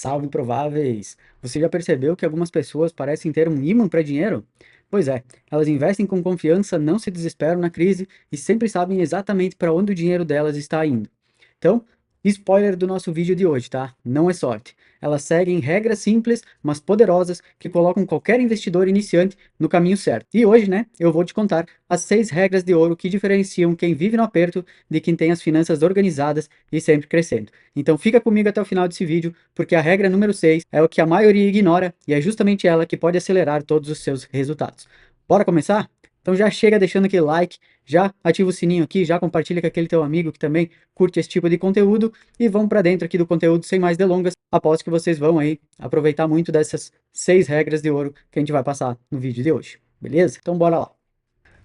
Salve prováveis! Você já percebeu que algumas pessoas parecem ter um ímã para dinheiro? Pois é, elas investem com confiança, não se desesperam na crise e sempre sabem exatamente para onde o dinheiro delas está indo. Então, spoiler do nosso vídeo de hoje, tá? Não é sorte. Elas seguem regras simples, mas poderosas, que colocam qualquer investidor iniciante no caminho certo. E hoje, né, eu vou te contar as 6 regras de ouro que diferenciam quem vive no aperto de quem tem as finanças organizadas e sempre crescendo. Então fica comigo até o final desse vídeo, porque a regra número 6 é o que a maioria ignora e é justamente ela que pode acelerar todos os seus resultados. Bora começar? Então já chega deixando aquele like, já ativa o sininho aqui, já compartilha com aquele teu amigo que também curte esse tipo de conteúdo e vamos para dentro aqui do conteúdo sem mais delongas. Aposto que vocês vão aí aproveitar muito dessas 6 regras de ouro que a gente vai passar no vídeo de hoje, beleza? Então bora lá.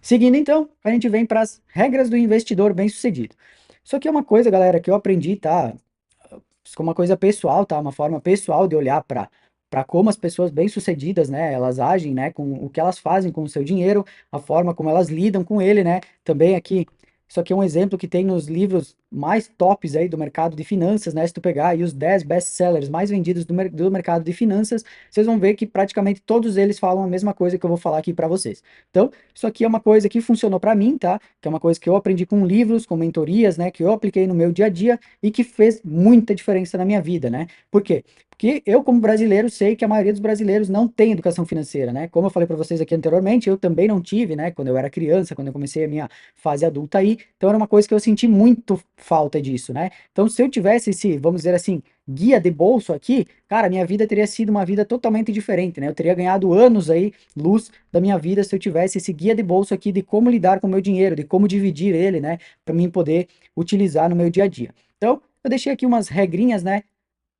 Seguindo então, a gente vem para as regras do investidor bem-sucedido. Isso aqui é uma coisa, galera, que eu aprendi, tá? Isso é uma coisa pessoal, tá? Uma forma pessoal de olhar para como as pessoas bem-sucedidas, né, elas agem, né, com o que elas fazem com o seu dinheiro, a forma como elas lidam com ele, né? Também aqui, isso aqui é um exemplo que tem nos livros mais tops aí do mercado de finanças, né? Se tu pegar aí os 10 best-sellers mais vendidos do mercado de finanças, vocês vão ver que praticamente todos eles falam a mesma coisa que eu vou falar aqui para vocês. Então, isso aqui é uma coisa que funcionou para mim, tá? Que é uma coisa que eu aprendi com livros, com mentorias, né? Que eu apliquei no meu dia a dia e que fez muita diferença na minha vida, né? Por quê? Porque eu, como brasileiro, sei que a maioria dos brasileiros não tem educação financeira, né? Como eu falei para vocês aqui anteriormente, eu também não tive, né? Quando eu era criança, quando eu comecei a minha fase adulta aí, então era uma coisa que eu senti muito falta disso, né? Então, se eu tivesse esse, vamos dizer assim, guia de bolso aqui, cara, minha vida teria sido uma vida totalmente diferente, né? Eu teria ganhado anos aí, luz da minha vida, se eu tivesse esse guia de bolso aqui de como lidar com o meu dinheiro, de como dividir ele, né? Para mim poder utilizar no meu dia a dia. Então, eu deixei aqui umas regrinhas, né?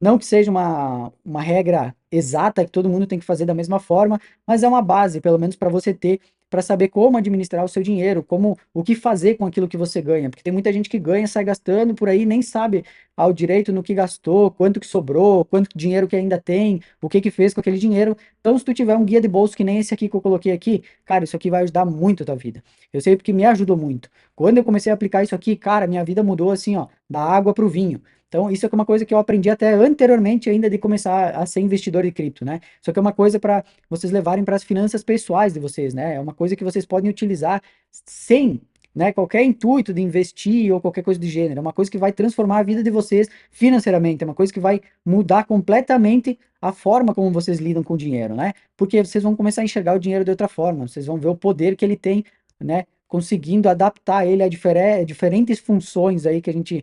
Não que seja uma regra exata que todo mundo tem que fazer da mesma forma, mas é uma base, pelo menos para você ter, para saber como administrar o seu dinheiro, como o que fazer com aquilo que você ganha. Porque tem muita gente que ganha, sai gastando por aí, nem sabe ao direito no que gastou, quanto que sobrou, quanto dinheiro que ainda tem, o que que fez com aquele dinheiro. Então, se tu tiver um guia de bolso que nem esse aqui que eu coloquei aqui, cara, isso aqui vai ajudar muito a tua vida. Eu sei porque me ajudou muito. Quando eu comecei a aplicar isso aqui, cara, minha vida mudou assim, ó, da água para o vinho. Então, isso é uma coisa que eu aprendi até anteriormente ainda de começar a ser investidor de cripto, né? Isso aqui é uma coisa para vocês levarem para as finanças pessoais de vocês, né? É uma coisa que vocês podem utilizar sem, né, qualquer intuito de investir ou qualquer coisa do gênero. É uma coisa que vai transformar a vida de vocês financeiramente, é uma coisa que vai mudar completamente a forma como vocês lidam com o dinheiro, né? Porque vocês vão começar a enxergar o dinheiro de outra forma, vocês vão ver o poder que ele tem, né? Conseguindo adaptar ele a diferentes funções aí que a gente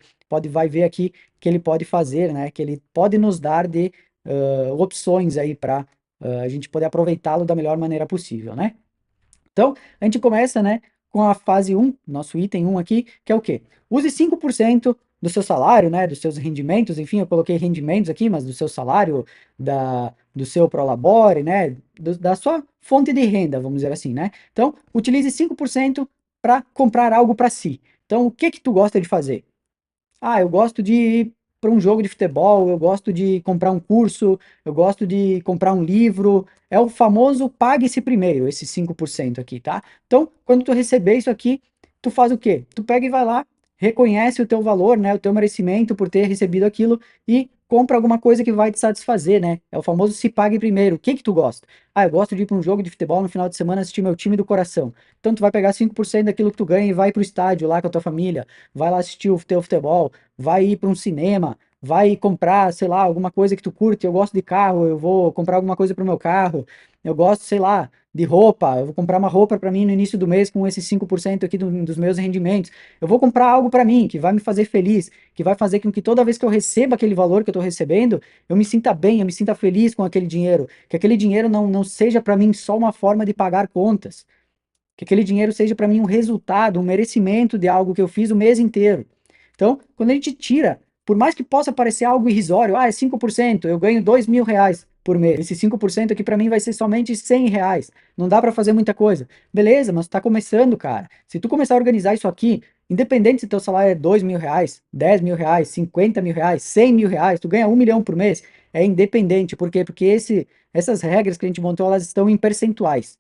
vai ver aqui que ele pode fazer, né? Que ele pode nos dar de opções aí para a gente poder aproveitá-lo da melhor maneira possível, né? Então, a gente começa, né, com a fase um, nosso item um aqui, que é o quê? Use 5% do seu salário, né, dos seus rendimentos, enfim, eu coloquei rendimentos aqui, mas do seu salário, do seu prolabore, né, da sua fonte de renda, vamos dizer assim, né? Então, utilize 5% para comprar algo para si. Então, o que que tu gosta de fazer? Ah, eu gosto de ir para um jogo de futebol, eu gosto de comprar um curso, eu gosto de comprar um livro. É o famoso pague-se primeiro, esse 5% aqui, tá? Então, quando tu receber isso aqui, tu faz o quê? Tu pega e vai lá, reconhece o teu valor, né, o teu merecimento por ter recebido aquilo e compra alguma coisa que vai te satisfazer, né? É o famoso se pague primeiro. O que que tu gosta? Ah, eu gosto de ir para um jogo de futebol no final de semana assistir meu time do coração. Então tu vai pegar 5% daquilo que tu ganha e vai pro estádio lá com a tua família, vai lá assistir o teu futebol, vai ir para um cinema, vai comprar, sei lá, alguma coisa que tu curte. Eu gosto de carro, eu vou comprar alguma coisa pro meu carro. Eu gosto, sei lá, de roupa, eu vou comprar uma roupa para mim no início do mês com esses 5% aqui dos meus rendimentos. Eu vou comprar algo para mim que vai me fazer feliz, que vai fazer com que toda vez que eu receba aquele valor que eu estou recebendo, eu me sinta bem, eu me sinta feliz com aquele dinheiro, que aquele dinheiro não seja para mim só uma forma de pagar contas, que aquele dinheiro seja para mim um resultado, um merecimento de algo que eu fiz o mês inteiro. Então, quando a gente tira, por mais que possa parecer algo irrisório, ah, é 5%, eu ganho R$ 2.000 por mês. Esse 5% aqui para mim vai ser somente R$ 100. Não dá para fazer muita coisa. Beleza, mas tu tá começando, cara. Se tu começar a organizar isso aqui, independente se teu salário é R$ 2.000, R$ 10.000, R$ 50.000, R$ 100.000, tu ganha 1 milhão por mês, é independente. Por quê? Porque essas regras que a gente montou, elas estão em percentuais.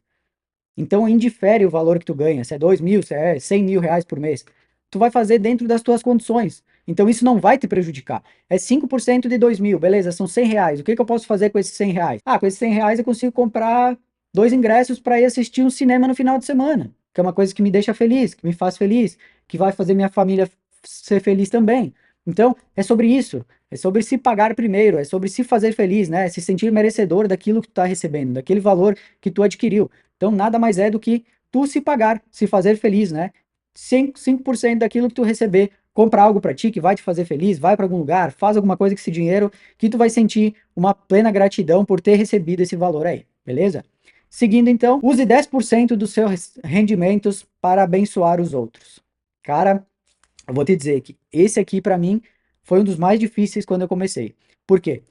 Então, indifere o valor que tu ganha, se é 2 mil, se é R$ 100.000 por mês. Tu vai fazer dentro das tuas condições. Então isso não vai te prejudicar. É 5% de 2.000, beleza, são R$ 100. O que que eu posso fazer com esses R$ 100? Ah, com esses R$ 100 eu consigo comprar 2 ingressos para ir assistir um cinema no final de semana, que é uma coisa que me deixa feliz, que me faz feliz, que vai fazer minha família ser feliz também. Então, é sobre isso. É sobre se pagar primeiro, é sobre se fazer feliz, né? Se sentir merecedor daquilo que tu tá recebendo, daquele valor que tu adquiriu. Então, nada mais é do que tu se pagar, se fazer feliz, né? 5% daquilo que tu receber, compra algo para ti que vai te fazer feliz, vai para algum lugar, faz alguma coisa com esse dinheiro que tu vai sentir uma plena gratidão por ter recebido esse valor aí, beleza? Seguindo então, use 10% dos seus rendimentos para abençoar os outros. Cara, eu vou te dizer que esse aqui para mim foi um dos mais difíceis quando eu comecei. Por quê?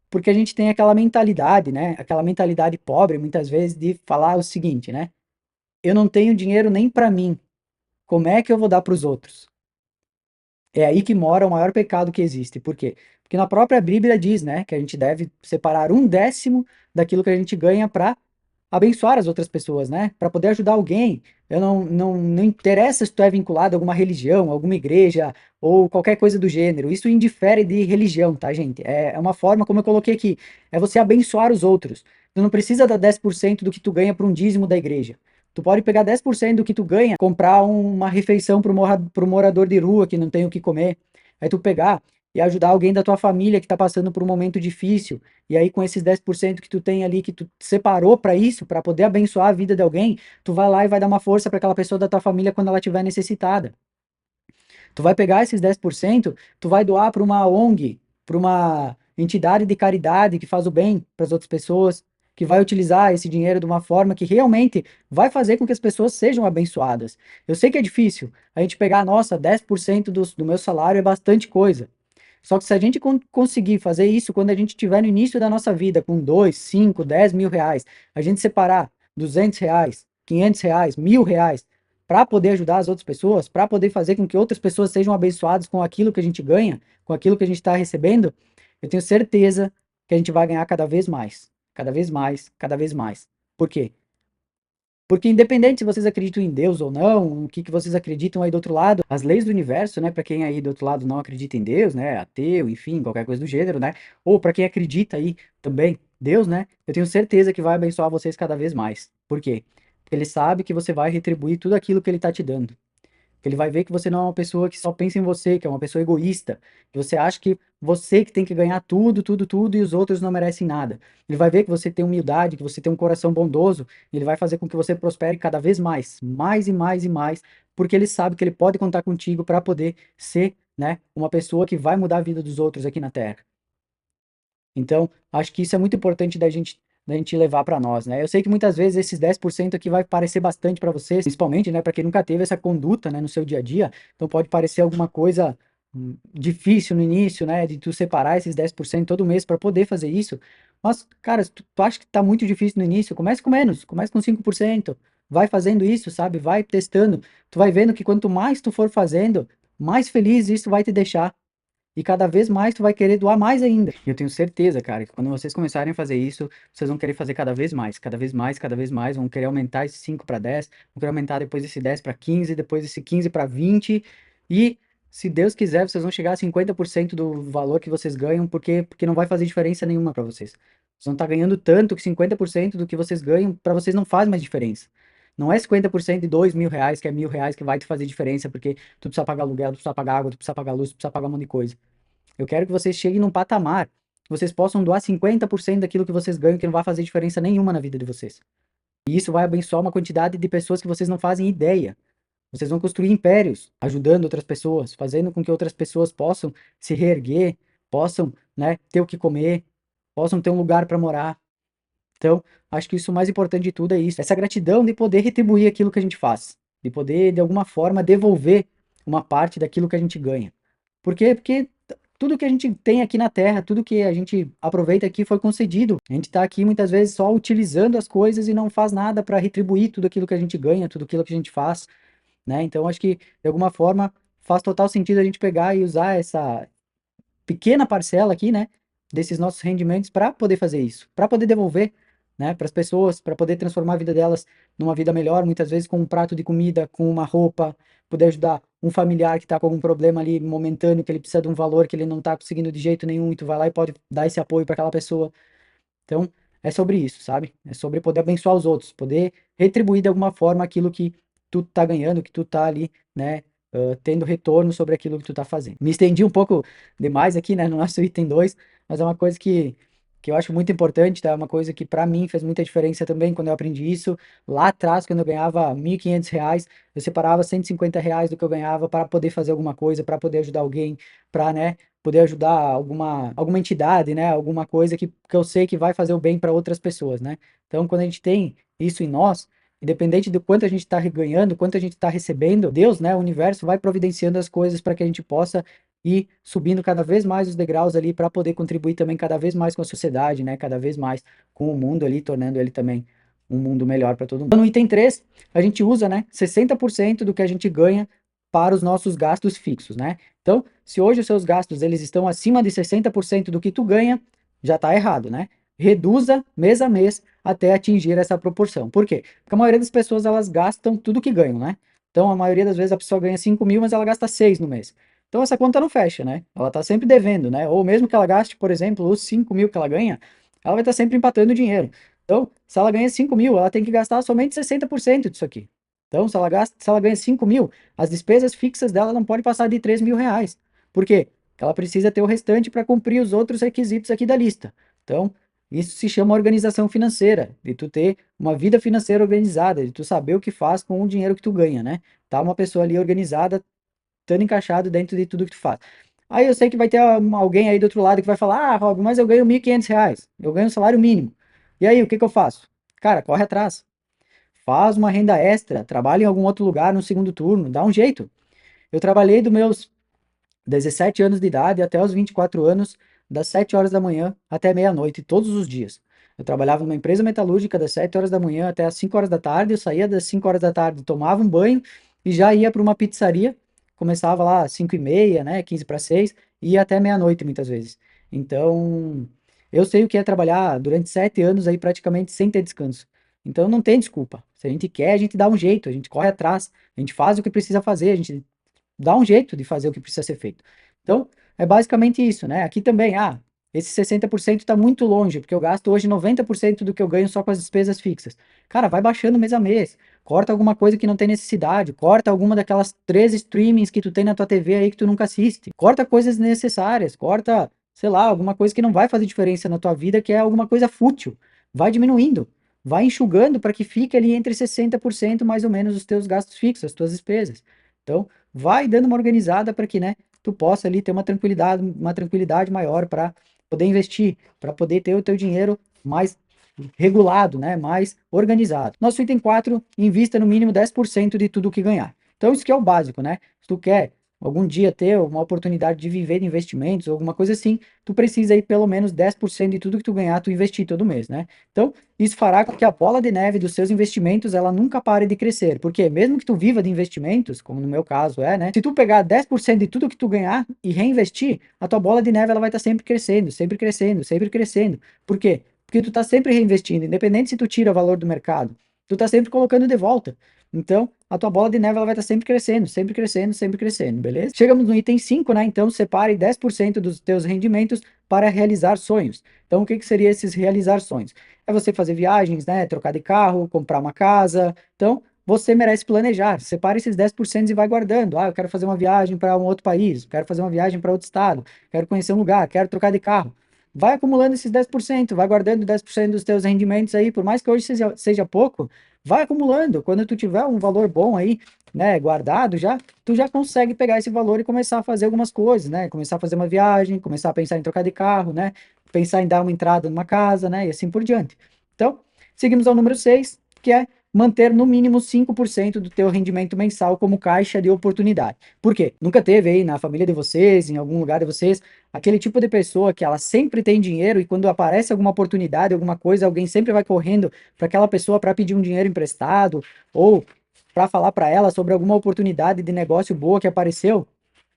Porque a gente tem aquela mentalidade, né? Aquela mentalidade pobre, muitas vezes, de falar o seguinte, né? Eu não tenho dinheiro nem para mim. Como é que eu vou dar para os outros? É aí que mora o maior pecado que existe. Por quê? Porque na própria Bíblia diz, né, que a gente deve separar 1/10 daquilo que a gente ganha para abençoar as outras pessoas, né? Para poder ajudar alguém. Eu não interessa se tu é vinculado a alguma religião, alguma igreja ou qualquer coisa do gênero. Isso indifere de religião, tá, gente? É uma forma, como eu coloquei aqui, é você abençoar os outros. Tu não precisa dar 10% do que tu ganha para um dízimo da igreja. Tu pode pegar 10% do que tu ganha, comprar uma refeição pro morador de rua que não tem o que comer. Aí tu pegar e ajudar alguém da tua família que está passando por um momento difícil. E aí, com esses 10% que tu tem ali, que tu separou para isso, para poder abençoar a vida de alguém, tu vai lá e vai dar uma força para aquela pessoa da tua família quando ela estiver necessitada. Tu vai pegar esses 10%, tu vai doar para uma ONG, para uma entidade de caridade que faz o bem para as outras pessoas, que vai utilizar esse dinheiro de uma forma que realmente vai fazer com que as pessoas sejam abençoadas. Eu sei que é difícil a gente pegar, nossa, 10% do meu salário é bastante coisa. Só que se a gente conseguir fazer isso quando a gente estiver no início da nossa vida, com 2, 5, 10 mil reais, a gente separar R$ 200, R$ 500, R$ 1.000, para poder ajudar as outras pessoas, para poder fazer com que outras pessoas sejam abençoadas com aquilo que a gente ganha, com aquilo que a gente está recebendo, eu tenho certeza que a gente vai ganhar cada vez mais, cada vez mais, cada vez mais. Por quê? Porque independente se vocês acreditam em Deus ou não, o que que vocês acreditam aí do outro lado, as leis do universo, né, para quem aí do outro lado não acredita em Deus, né, ateu, enfim, qualquer coisa do gênero, né, ou para quem acredita aí também, Deus, né, eu tenho certeza que vai abençoar vocês cada vez mais. Por quê? Porque ele sabe que você vai retribuir tudo aquilo que ele tá te dando. Ele vai ver que você não é uma pessoa que só pensa em você, que é uma pessoa egoísta, que você acha que você que tem que ganhar tudo, tudo, tudo e os outros não merecem nada. Ele vai ver que você tem humildade, que você tem um coração bondoso, e ele vai fazer com que você prospere cada vez mais e mais e mais, porque ele sabe que ele pode contar contigo para poder ser, né, uma pessoa que vai mudar a vida dos outros aqui na Terra. Então, acho que isso é muito importante da gente levar para nós, né? Eu sei que muitas vezes esses 10% aqui vai parecer bastante para vocês, principalmente, né, para quem nunca teve essa conduta, né, no seu dia a dia. Então pode parecer alguma coisa difícil no início, né, de tu separar esses 10% todo mês para poder fazer isso. Mas, cara, se tu acha que tá muito difícil no início, comece com menos, comece com 5%. Vai fazendo isso, sabe? Vai testando. Tu vai vendo que quanto mais tu for fazendo, mais feliz isso vai te deixar. E cada vez mais tu vai querer doar mais ainda. E eu tenho certeza, cara, que quando vocês começarem a fazer isso, vocês vão querer fazer cada vez mais, cada vez mais, cada vez mais, vão querer aumentar esse 5 para 10, vão querer aumentar depois esse 10 para 15, depois esse 15 para 20, e se Deus quiser, vocês vão chegar a 50% do valor que vocês ganham, porque não vai fazer diferença nenhuma para vocês. Vocês vão estar ganhando tanto que 50% do que vocês ganham, para vocês não faz mais diferença. Não é 50% de R$ 2.000, que é R$ 1.000 que vai te fazer diferença, porque tu precisa pagar aluguel, tu precisa pagar água, tu precisa pagar luz, tu precisa pagar um monte de coisa. Eu quero que vocês cheguem num patamar que vocês possam doar 50% daquilo que vocês ganham, que não vai fazer diferença nenhuma na vida de vocês. E isso vai abençoar uma quantidade de pessoas que vocês não fazem ideia. Vocês vão construir impérios, ajudando outras pessoas, fazendo com que outras pessoas possam se reerguer, possam, né, ter o que comer, possam ter um lugar para morar. Então, acho que isso o mais importante de tudo é isso, essa gratidão de poder retribuir aquilo que a gente faz, de poder, de alguma forma, devolver uma parte daquilo que a gente ganha. Por quê? Porque tudo que a gente tem aqui na Terra, tudo que a gente aproveita aqui foi concedido. A gente está aqui muitas vezes só utilizando as coisas e não faz nada para retribuir tudo aquilo que a gente ganha, tudo aquilo que a gente faz, né? Então acho que de alguma forma faz total sentido a gente pegar e usar essa pequena parcela aqui, né, desses nossos rendimentos para poder fazer isso, para poder devolver, né, para as pessoas, para poder transformar a vida delas numa vida melhor, muitas vezes com um prato de comida, com uma roupa, poder ajudar um familiar que está com algum problema ali momentâneo, que ele precisa de um valor que ele não está conseguindo de jeito nenhum, e tu vai lá e pode dar esse apoio para aquela pessoa. Então, é sobre isso, sabe? É sobre poder abençoar os outros, poder retribuir de alguma forma aquilo que tu tá ganhando, que tu tá ali, né, tendo retorno sobre aquilo que tu tá fazendo. Me estendi um pouco demais aqui, né, no nosso item 2, mas é uma coisa que eu acho muito importante, tá? É uma coisa que para mim fez muita diferença também quando eu aprendi isso. Lá atrás, quando eu ganhava R$ 1.500, eu separava R$ 150 do que eu ganhava para poder fazer alguma coisa, para poder ajudar alguém, para, né, poder ajudar alguma entidade, né? Alguma coisa que eu sei que vai fazer o bem para outras pessoas, né? Então, quando a gente tem isso em nós, independente do quanto a gente está ganhando, quanto a gente está recebendo, Deus, né? O universo vai providenciando as coisas para que a gente possa ir subindo cada vez mais os degraus ali para poder contribuir também cada vez mais com a sociedade, né? Cada vez mais com o mundo ali, tornando ele também um mundo melhor para todo mundo. No item 3, a gente usa, né, 60% do que a gente ganha para os nossos gastos fixos, né? Então, se hoje os seus gastos eles estão acima de 60% do que tu ganha, já está errado, né? Reduza mês a mês até atingir essa proporção. Por quê? Porque a maioria das pessoas elas gastam tudo que ganham, né? Então, a maioria das vezes a pessoa ganha 5 mil, mas ela gasta 6 no mês. Então, essa conta não fecha, né? Ela está sempre devendo, né? Ou mesmo que ela gaste, por exemplo, os 5 mil que ela ganha, ela vai estar sempre empatando dinheiro. Então, se ela ganha 5 mil, ela tem que gastar somente 60% disso aqui. Então, se ela ganha 5 mil, as despesas fixas dela não podem passar de R$ 3.000. Por quê? Ela precisa ter o restante para cumprir os outros requisitos aqui da lista. Então, isso se chama organização financeira, de tu ter uma vida financeira organizada, de tu saber o que faz com o dinheiro que tu ganha, né? Tá uma pessoa ali organizada, estando encaixado dentro de tudo que tu faz. Aí eu sei que vai ter alguém aí do outro lado que vai falar: ah, Rob, mas eu ganho R$ 1.500, eu ganho um salário mínimo. E aí, o que que eu faço? Cara, corre atrás. Faz uma renda extra, trabalha em algum outro lugar no segundo turno, dá um jeito. Eu trabalhei dos meus 17 anos de idade até os 24 anos, das 7 horas da manhã até meia-noite, todos os dias. Eu trabalhava numa empresa metalúrgica das 7 horas da manhã até as 5 horas da tarde, eu saía das 5 horas da tarde, tomava um banho e já ia para uma pizzaria, começava lá às 5 e meia, né, 15 para 6, e ia até meia-noite muitas vezes. Então, eu sei o que é trabalhar durante 7 anos aí praticamente sem ter descanso. Então não tem desculpa. Se a gente quer, a gente dá um jeito, a gente corre atrás, a gente faz o que precisa fazer, a gente dá um jeito de fazer o que precisa ser feito. Então, é basicamente isso, né? Aqui também, esse 60% está muito longe, porque eu gasto hoje 90% do que eu ganho só com as despesas fixas. Cara, vai baixando mês a mês. Corta alguma coisa que não tem necessidade. Corta alguma daquelas 13 streamings que tu tem na tua TV aí que tu nunca assiste. Corta coisas necessárias. Corta, sei lá, alguma coisa que não vai fazer diferença na tua vida, que é alguma coisa fútil. Vai diminuindo. Vai enxugando para que fique ali entre 60% mais ou menos os teus gastos fixos, as tuas despesas. Então, vai dando uma organizada para que, né, tu possa ali ter uma tranquilidade maior para poder investir, para poder ter o teu dinheiro mais regulado, né, mais organizado. Nosso item 4, invista no mínimo 10% de tudo que ganhar. Então isso que é o básico, né? Se tu quer algum dia ter uma oportunidade de viver de investimentos ou alguma coisa assim, tu precisa aí pelo menos 10% de tudo que tu ganhar, tu investir todo mês, né? Então, isso fará com que a bola de neve dos seus investimentos, ela nunca pare de crescer, porque mesmo que tu viva de investimentos, como no meu caso é, né? Se tu pegar 10% de tudo que tu ganhar e reinvestir, a tua bola de neve ela vai estar sempre crescendo, sempre crescendo, sempre crescendo. Por quê? Porque tu tá sempre reinvestindo, independente se tu tira o valor do mercado, tu tá sempre colocando de volta. Então, a tua bola de neve ela vai estar sempre crescendo, sempre crescendo, sempre crescendo, beleza? Chegamos no item 5, né? Então, separe 10% dos teus rendimentos para realizar sonhos. Então, o que que seria esses realizar sonhos? É você fazer viagens, né? Trocar de carro, comprar uma casa. Então, você merece planejar. Separe esses 10% e vai guardando. Ah, eu quero fazer uma viagem para um outro país, quero fazer uma viagem para outro estado, quero conhecer um lugar, quero trocar de carro. Vai acumulando esses 10%, vai guardando 10% dos teus rendimentos aí, por mais que hoje seja pouco, vai acumulando. Quando tu tiver um valor bom aí, né, guardado já, tu já consegue pegar esse valor e começar a fazer algumas coisas, né? Começar a fazer uma viagem, começar a pensar em trocar de carro, né? Pensar em dar uma entrada numa casa, né? E assim por diante. Então, seguimos ao número 6, que é manter no mínimo 5% do teu rendimento mensal como caixa de oportunidade. Por quê? Nunca teve aí na família de vocês, em algum lugar de vocês, aquele tipo de pessoa que ela sempre tem dinheiro e quando aparece alguma oportunidade, alguma coisa, alguém sempre vai correndo para aquela pessoa para pedir um dinheiro emprestado ou para falar para ela sobre alguma oportunidade de negócio boa que apareceu.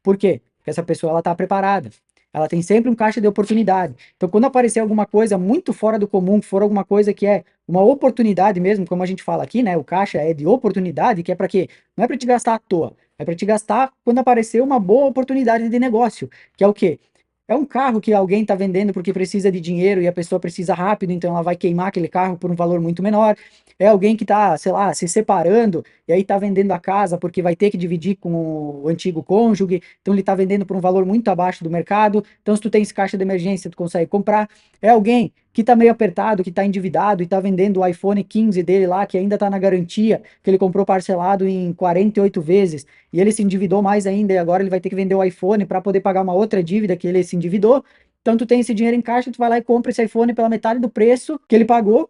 Por quê? Porque essa pessoa ela está preparada. Ela tem sempre um caixa de oportunidade. Então, quando aparecer alguma coisa muito fora do comum, que for alguma coisa que é uma oportunidade mesmo, como a gente fala aqui, né? O caixa é de oportunidade, que é para quê? Não é para te gastar à toa, É para te gastar quando aparecer uma boa oportunidade de negócio, que é o quê? É um carro que alguém está vendendo porque precisa de dinheiro e a pessoa precisa rápido, então ela vai queimar aquele carro por um valor muito menor. É alguém que está, sei lá, se separando e aí está vendendo a casa porque vai ter que dividir com o antigo cônjuge, então ele está vendendo por um valor muito abaixo do mercado. Então, se tu tens caixa de emergência, tu consegue comprar. É alguém que está meio apertado, que está endividado e está vendendo o iPhone 15 dele lá, que ainda está na garantia, que ele comprou parcelado em 48 vezes, e ele se endividou mais ainda, e agora ele vai ter que vender o iPhone para poder pagar uma outra dívida que ele se endividou. Então tu tem esse dinheiro em caixa, tu vai lá e compra esse iPhone pela metade do preço que ele pagou,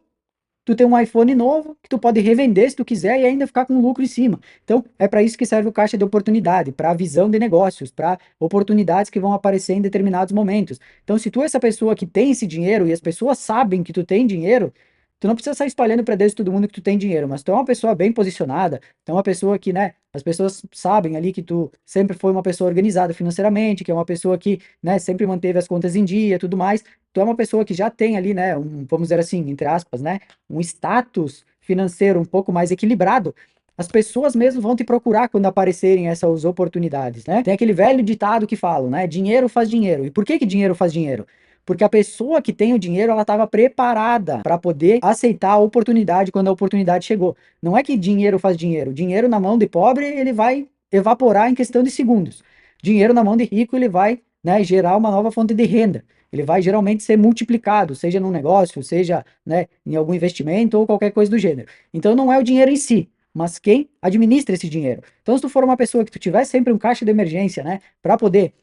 tu tem um iPhone novo que tu pode revender se tu quiser e ainda ficar com lucro em cima. Então, é para isso que serve o caixa de oportunidade, para a visão de negócios, para oportunidades que vão aparecer em determinados momentos. Então, se tu é essa pessoa que tem esse dinheiro e as pessoas sabem que tu tem dinheiro, tu não precisa sair espalhando para Deus todo mundo que tu tem dinheiro, mas tu é uma pessoa bem posicionada, tu é uma pessoa que, né, as pessoas sabem ali que tu sempre foi uma pessoa organizada financeiramente, que é uma pessoa que, né, sempre manteve as contas em dia, tudo mais. Tu é uma pessoa que já tem ali, né, vamos dizer assim, entre aspas, né, um status financeiro um pouco mais equilibrado, as pessoas mesmo vão te procurar quando aparecerem essas oportunidades, né? Tem aquele velho ditado que fala, né? Dinheiro faz dinheiro. E por que que dinheiro faz dinheiro? Porque a pessoa que tem o dinheiro, ela estava preparada para poder aceitar a oportunidade quando a oportunidade chegou. Não é que dinheiro faz dinheiro. Dinheiro na mão de pobre, ele vai evaporar em questão de segundos. Dinheiro na mão de rico, ele vai, né, gerar uma nova fonte de renda. Ele vai geralmente ser multiplicado, seja num negócio, seja, né, em algum investimento ou qualquer coisa do gênero. Então não é o dinheiro em si, mas quem administra esse dinheiro. Então se tu for uma pessoa que tu tiver sempre um caixa de emergência, né, para poder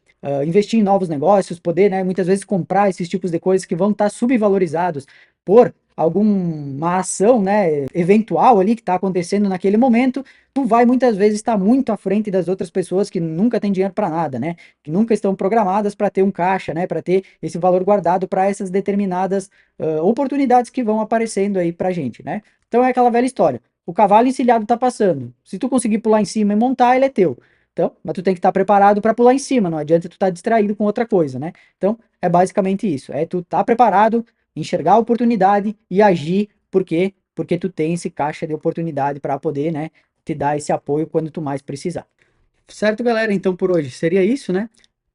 investir em novos negócios, poder, né, muitas vezes comprar esses tipos de coisas que vão estar subvalorizados por alguma ação, né, eventual ali que está acontecendo naquele momento, tu vai muitas vezes estar muito à frente das outras pessoas que nunca têm dinheiro para nada, né, que nunca estão programadas para ter um caixa, né, para ter esse valor guardado para essas determinadas oportunidades que vão aparecendo aí para gente, né. Então é aquela velha história. O cavalo encilhado tá passando. Se tu conseguir pular em cima e montar, ele é teu. Então, mas tu tem que estar preparado para pular em cima, não adianta tu estar distraído com outra coisa, né? Então, é basicamente isso. É tu estar preparado, enxergar a oportunidade e agir, por quê? Porque tu tem esse caixa de oportunidade para poder, né, te dar esse apoio quando tu mais precisar. Certo, galera? Então, por hoje seria isso, né?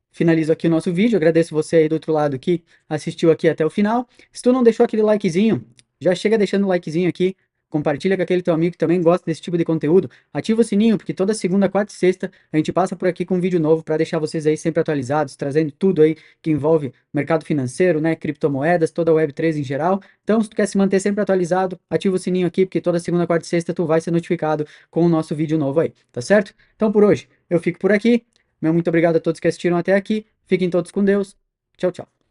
Finalizo aqui o nosso vídeo. Agradeço você aí do outro lado que assistiu aqui até o final. Se tu não deixou aquele likezinho, já chega deixando o likezinho aqui. Compartilha com aquele teu amigo que também gosta desse tipo de conteúdo. Ativa o sininho, porque toda segunda, quarta e sexta a gente passa por aqui com um vídeo novo para deixar vocês aí sempre atualizados, trazendo tudo aí que envolve mercado financeiro, né, criptomoedas, toda a Web3 em geral. Então, se tu quer se manter sempre atualizado, ativa o sininho aqui, porque toda segunda, quarta e sexta tu vai ser notificado com o nosso vídeo novo aí, tá certo? Então, por hoje, eu fico por aqui. Meu muito obrigado a todos que assistiram até aqui. Fiquem todos com Deus. Tchau, tchau.